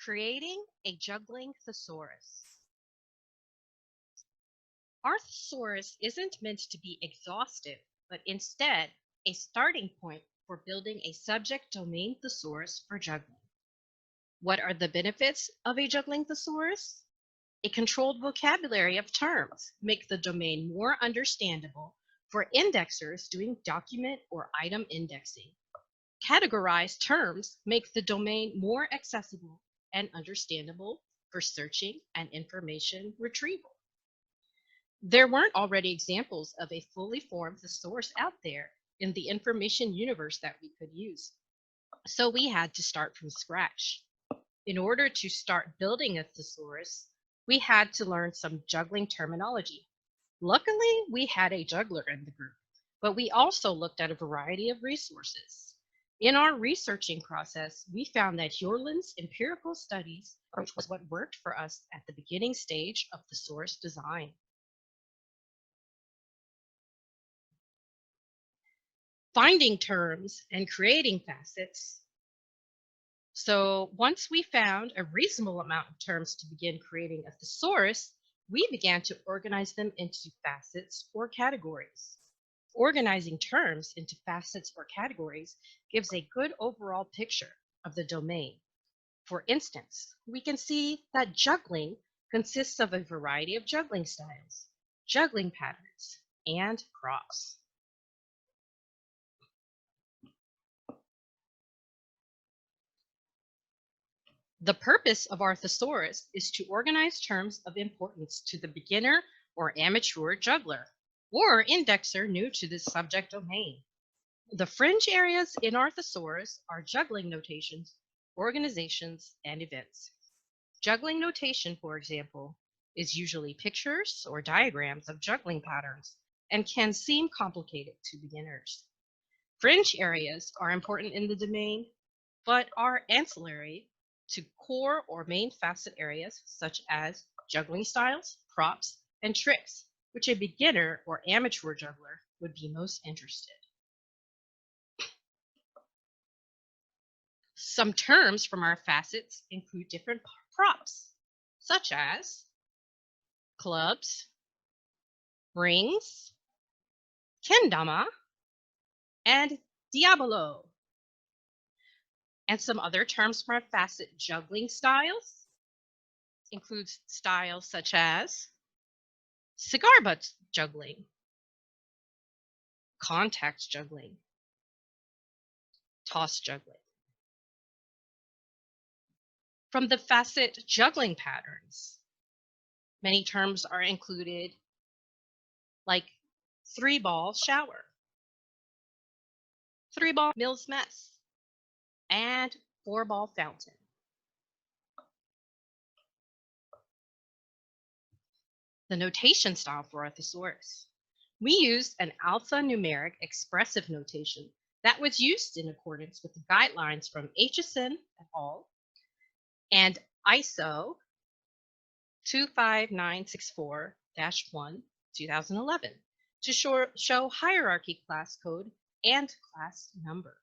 Creating a juggling thesaurus. Our thesaurus isn't meant to be exhaustive, but instead a starting point for building a subject domain thesaurus for juggling. What are the benefits of a juggling thesaurus? A controlled vocabulary of terms make the domain more understandable for indexers doing document or item indexing. Categorized terms make the domain more accessible and understandable for searching and information retrieval. There weren't already examples of a fully formed thesaurus out there in the information universe that we could use, so we had to start from scratch. In order to start building a thesaurus, we had to learn some juggling terminology. Luckily, we had a juggler in the group, but we also looked at a variety of resources. In our researching process, we found that Jorland's empirical studies was what worked for us at the beginning stage of thesaurus design. Finding terms and creating facets. So once we found a reasonable amount of terms to begin creating a thesaurus, we began to organize them into facets or categories. Organizing terms into facets or categories gives a good overall picture of the domain. For instance, we can see that juggling consists of a variety of juggling styles, juggling patterns, and props. The purpose of our thesaurus is to organize terms of importance to the beginner or amateur juggler, or indexer new to this subject domain. The fringe areas in our thesaurus are juggling notations, organizations, and events. Juggling notation, for example, is usually pictures or diagrams of juggling patterns and can seem complicated to beginners. Fringe areas are important in the domain, but are ancillary to core or main facet areas such as juggling styles, props, and tricks, which a beginner or amateur juggler would be most interested. Some terms from our facets include different props, such as clubs, rings, kendama, and diabolo. And some other terms from our facet juggling styles includes styles such as cigar butt juggling, contact juggling, toss juggling. From the facet juggling patterns, many terms are included, like 3-ball shower, 3-ball Mills mess, and 4-ball fountain. The notation style for our thesaurus. We used an alphanumeric expressive notation that was used in accordance with the guidelines from HSN et al. And ISO 25964-1, 2011 to show hierarchy class code and class number.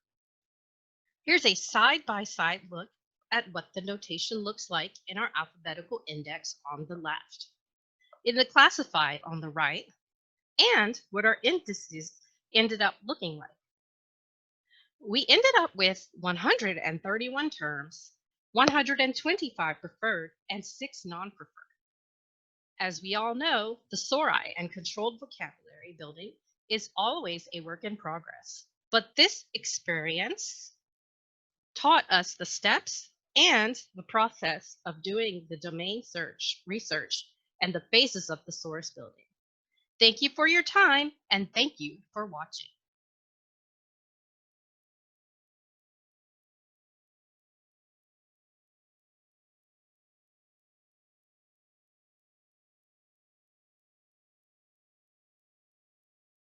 Here's a side-by-side look at what the notation looks like in our alphabetical index on the left, in the classified on the right, and what our indices ended up looking like. We ended up with 131 terms, 125 preferred, and 6 non-preferred. As we all know, thesauri and controlled vocabulary building is always a work in progress. But this experience taught us the steps and the process of doing the domain research, and the phases of thesaurus building. Thank you for your time, and thank you for watching.